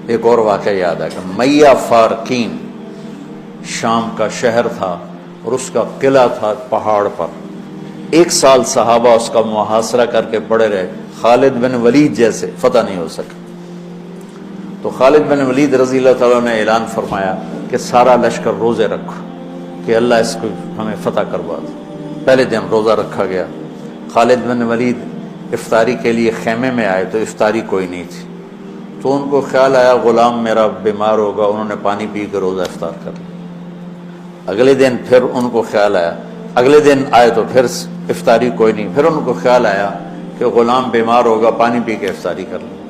ایک اور واقعہ یاد ہے کہ میہ فارکین شام کا شہر تھا اور اس کا قلعہ تھا پہاڑ پر. 1 سال صحابہ اس کا محاصرہ کر کے پڑے رہے. خالد بن ولید جیسے فتح نہیں ہو سکا. تو خالد بن ولید رضی اللہ تعالیٰ نے اعلان فرمایا کہ سارا لشکر روزے رکھو کہ اللہ اس کو ہمیں فتح کروا دے. پہلے دن روزہ رکھا گیا. خالد بن ولید افطاری کے لیے خیمے میں آئے تو افطاری کوئی نہیں تھی. تو ان کو خیال آیا غلام میرا بیمار ہوگا, انہوں نے پانی پی کے روزہ افطار کر لیا. اگلے دن پھر ان کو خیال آیا, اگلے دن آئے تو پھر افطاری کوئی نہیں. پھر ان کو خیال آیا کہ غلام بیمار ہوگا, پانی پی کے افطاری کر لیا.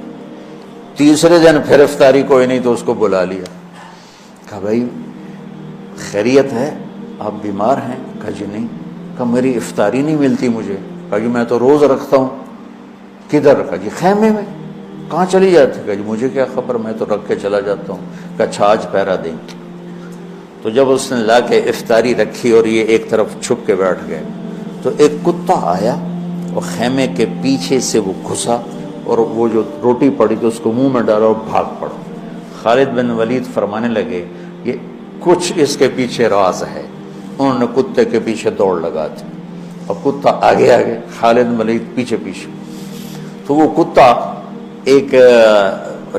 تیسرے دن پھر افطاری کوئی نہیں تو اس کو بلا لیا. کہا بھائی خیریت ہے, آپ بیمار ہیں؟ کہا جی نہیں. کہا میری افطاری نہیں ملتی مجھے. کہا جی میں تو روز رکھتا ہوں. کدھر؟ کہا جی خیمے میں. کہاں چلی جاتی؟ کہا جی مجھے کیا خبر, میں تو رکھ کے چلا جاتا ہوں. کہا اچھا آج پہرا دیں. تو جب اس نے لا کے افطاری رکھی اور یہ ایک طرف چھپ کے بیٹھ گئے تو ایک کتا آیا اور خیمے کے پیچھے سے وہ گھسا اور وہ جو روٹی پڑی تو اس کو منہ میں ڈالا اور بھاگ پڑا. خالد بن ولید فرمانے لگے یہ کچھ اس کے پیچھے راز ہے. انہوں نے کتے کے پیچھے دوڑ لگا دی اور کتا آگے آگے, خالد بن ولید پیچھے پیچھے. تو وہ کتا ایک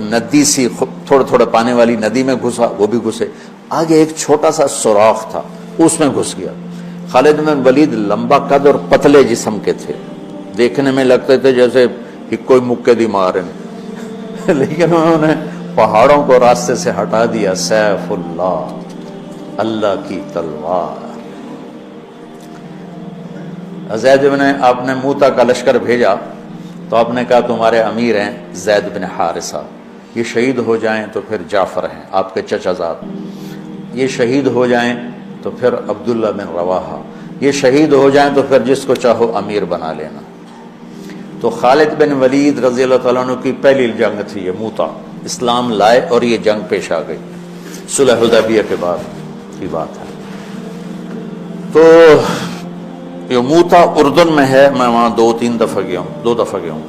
ندی سی تھوڑے تھوڑے پانی والی ندی میں گھسا, وہ بھی گھسے. آگے ایک چھوٹا سا سوراخ تھا, اس میں گھس گیا. خالد بن ولید لمبا قد اور پتلے جسم کے تھے, دیکھنے میں لگتے تھے جیسے کہ کوئی مکے دی مار ہیں لیکن انہوں نے پہاڑوں کو راستے سے ہٹا دیا. سیف اللہ, اللہ کی تلوار. زید بن, آپ نے موتا کا لشکر بھیجا تو آپ نے کہا تمہارے امیر ہیں زید بن حارثہ, یہ شہید ہو جائیں تو پھر جعفر ہیں آپ کے چچا زاد, یہ شہید ہو جائیں تو پھر عبداللہ بن رواحہ, یہ شہید ہو جائیں تو پھر جس کو چاہو امیر بنا لینا. تو خالد بن ولید رضی اللہ تعالیٰ عنہ کی پہلی جنگ تھی یہ موتا. اسلام لائے اور یہ جنگ پیش آ گئی, صلح حدیبیہ کے بعد کی بات ہے. تو یہ موتا اردن میں ہے, میں وہاں 2-3 دفعہ گیا ہوں, 2 دفعہ گیا ہوں.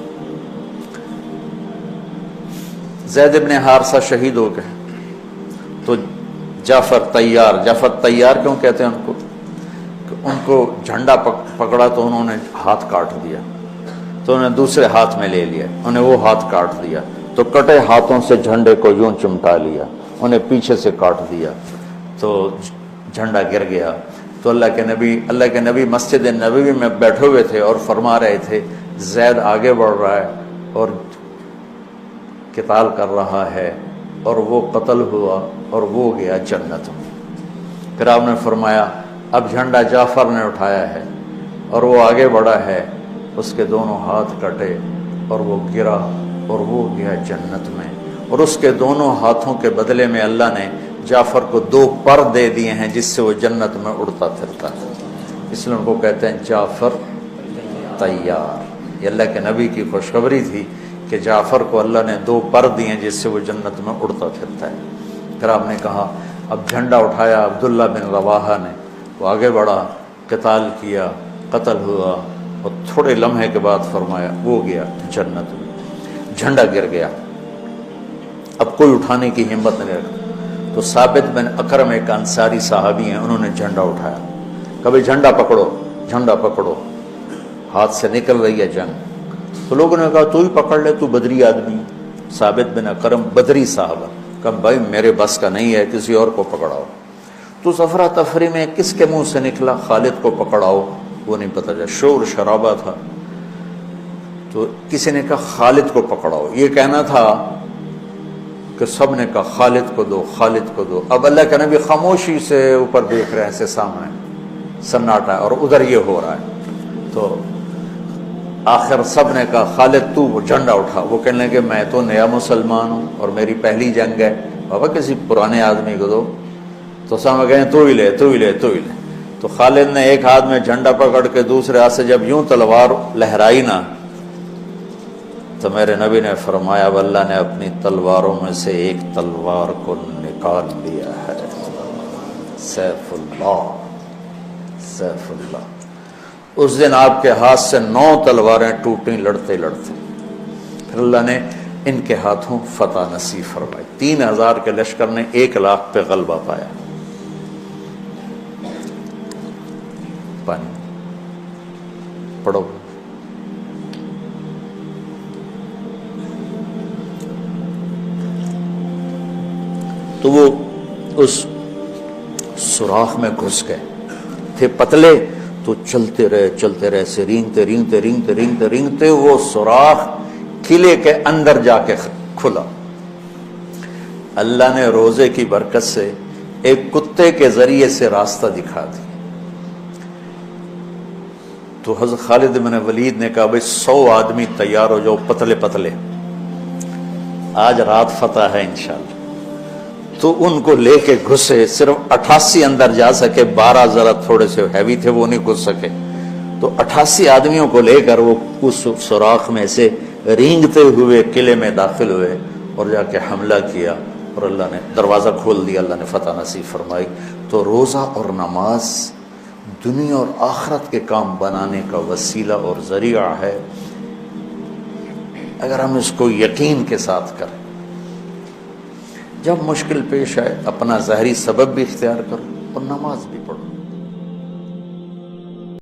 زید بن حارثہ شہید ہو گئے تو جعفر تیار کیوں کہتے ہیں ان کو؟ کہ ان کو جھنڈا پکڑا تو انہوں نے ہاتھ کاٹ دیا, تو انہوں نے دوسرے ہاتھ میں لے لیا, انہیں وہ ہاتھ کاٹ دیا, تو کٹے ہاتھوں سے جھنڈے کو یوں چمٹا لیا, انہیں پیچھے سے کاٹ دیا تو جھنڈا گر گیا. تو اللہ کے نبی مسجد نبوی میں بیٹھے ہوئے تھے اور فرما رہے تھے زید آگے بڑھ رہا ہے اور قتال کر رہا ہے اور وہ قتل ہوا اور وہ گیا جنت میں. پھر آپ نے فرمایا اب جھنڈا جعفر نے اٹھایا ہے اور وہ آگے بڑھا ہے, اس کے دونوں ہاتھ کٹے اور وہ گرا اور وہ گیا جنت میں. اور اس کے دونوں ہاتھوں کے بدلے میں اللہ نے جعفر کو 2 پر دے دیے ہیں جس سے وہ جنت میں اڑتا پھرتا ہے. اس لیے ان کو کہتے ہیں جعفر تیار. یہ اللہ کے نبی کی خوشخبری تھی کہ جعفر کو اللہ نے 2 پر دیے جس سے وہ جنت میں اڑتا پھرتا ہے. پھر آپ نے کہا اب جھنڈا اٹھایا عبداللہ بن رواحہ نے, وہ آگے بڑھا, قتال کیا, قتل ہوا اور تھوڑے لمحے کے بعد فرمایا وہ گیا جنت میں. جھنڈا گر گیا, اب کوئی اٹھانے کی ہمت نہیں رکھتا. تو ثابت بن اکرم ایک انصاری صحابی ہیں, انہوں نے جھنڈا اٹھایا, کبھی جھنڈا پکڑو, جھنڈا پکڑو, ہاتھ سے نکل رہی ہے جنگ. تو لوگوں نے کہا تو ہی پکڑ لے, تو بدری آدمی. ثابت بن اکرم بدری صحابہ, کہا بھائی میرے بس کا نہیں ہے, کسی اور کو پکڑاؤ. تو افرا تفری میں کس کے منہ سے نکلا خالد کو پکڑاؤ, وہ نہیں پتا چلا, شور شرابہ تھا. تو کسی نے کہا خالد کو پکڑاؤ, یہ کہنا تھا کہ سب نے کہا خالد کو دو, خالد کو دو. اب اللہ کے نبی خاموشی سے اوپر دیکھ رہے ہیں, سے سامنے سناٹا ہے اور ادھر یہ ہو رہا ہے. تو آخر سب نے کہا خالد تو وہ جھنڈا اٹھا. وہ کہنے لگے میں تو نیا مسلمان ہوں اور میری پہلی جنگ ہے, بابا کسی پرانے آدمی کو دو. تو سب کہیں تو ہی لے, تو ہی لے, تو ہی لے. تو خالد نے ایک ہاتھ میں جھنڈا پکڑ کے دوسرے ہاتھ سے جب یوں تلوار لہرائی نا, تو میرے نبی نے فرمایا اب اللہ نے اپنی تلواروں میں سے ایک تلوار کو نکال لیا ہے. سیف اللہ, سیف اللہ. اس دن آپ کے ہاتھ سے 9 تلواریں ٹوٹیں لڑتے لڑتے. پھر اللہ نے ان کے ہاتھوں فتح نصیب فرمائی۔ 3000 کے لشکر نے 1 لاکھ پہ غلبہ پایا۔ پانی پڑھو۔ تو وہ اس سوراخ میں گھس گئے تھے، پتلے تو چلتے رہے سے رینگتے وہ سوراخ قلعے کے اندر جا کے کھلا۔ اللہ نے روزے کی برکت سے ایک کتے کے ذریعے سے راستہ دکھا دیا۔ تو حضرت خالد بن ولید نے کہا بھائی 100 آدمی تیار ہو جاؤ، پتلے پتلے، آج رات فتح ہے انشاءاللہ۔ تو ان کو لے کے گھسے، صرف 88 اندر جا سکے، 12 ذرا تھوڑے سے ہیوی تھے وہ نہیں گھس سکے، تو 88 آدمیوں کو لے کر وہ اس سوراخ میں سے رینگتے ہوئے قلعے میں داخل ہوئے اور جا کے حملہ کیا، اور اللہ نے دروازہ کھول دیا، اللہ نے فتح نصیب فرمائی۔ تو روزہ اور نماز دنیا اور آخرت کے کام بنانے کا وسیلہ اور ذریعہ ہے، اگر ہم اس کو یقین کے ساتھ کریں۔ جب مشکل پیش آئے اپنا ظاہری سبب بھی اختیار کرو اور نماز بھی پڑھو۔